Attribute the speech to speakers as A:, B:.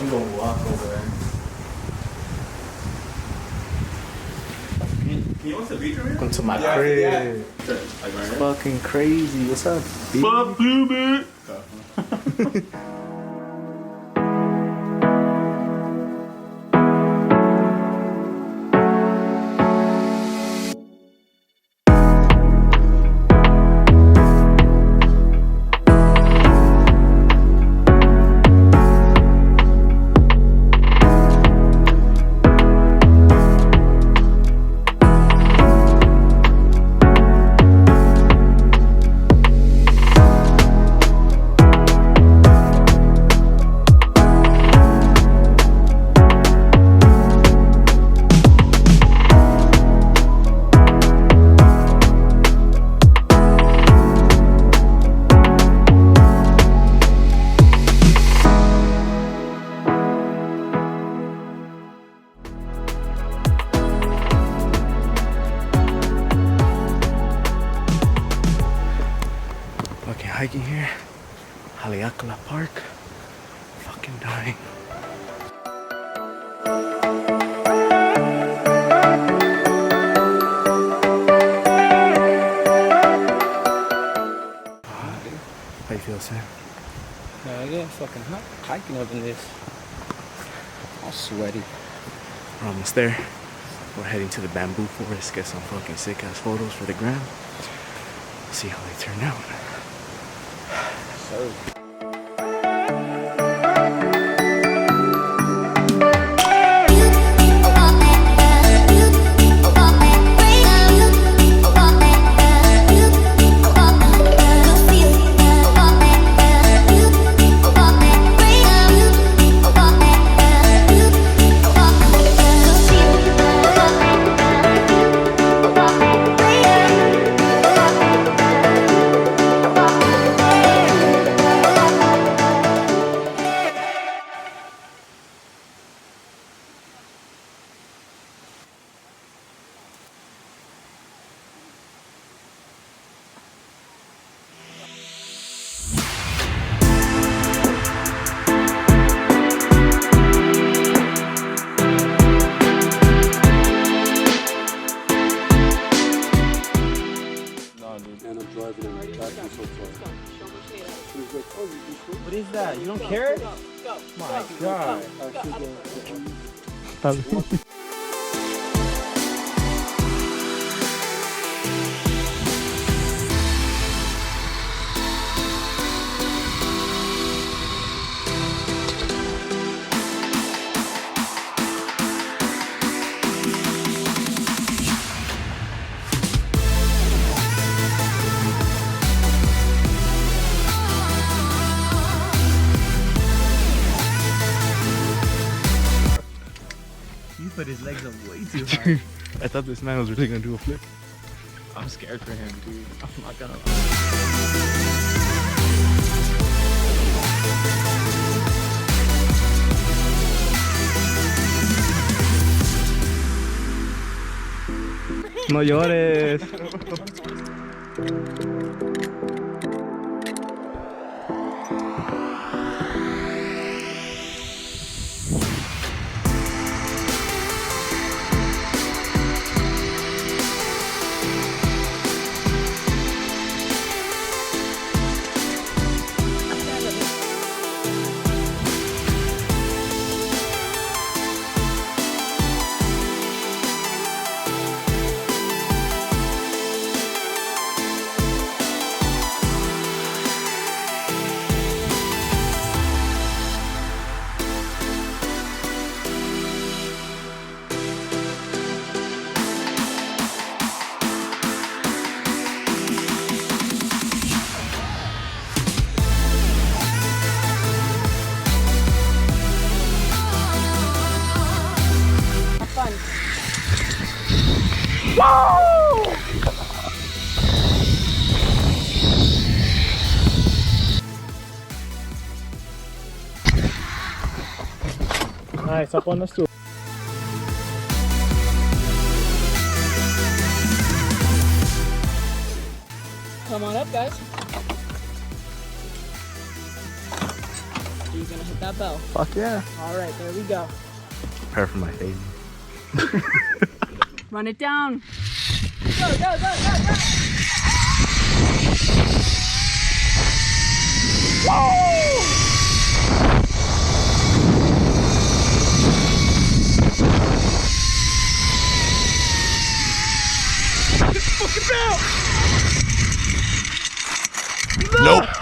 A: I'm going to walk over there. Can you want the beach over here?
B: Welcome to my crib.
A: Yeah. Sure. Like right here?
B: Fucking crazy. What's up?
A: Fuck you, man.
B: Fucking hiking here. Haleakala Park. Fucking dying. How you feel, Sam?
C: No, I get fucking hot hiking up in this. All sweaty.
B: We're almost there. We're heading to the bamboo forest, get some fucking sick ass photos for the gram. See how they turn out.
C: So.
D: And I'm driving in the taxi so far. She's like, oh, you
C: What is that? You don't care? My God.
A: He put his legs up way too high.
B: I thought this man was really gonna do a flip.
A: I'm scared for him, dude. I'm not gonna lie.
B: No llores.
C: Nice, up on the stool. Come on up, guys.
E: So you're gonna hit that bell.
A: Fuck yeah.
E: All right, there we go.
B: Prepare for my fade.
E: Run it down. Go, go, go, go, go.
B: Nope.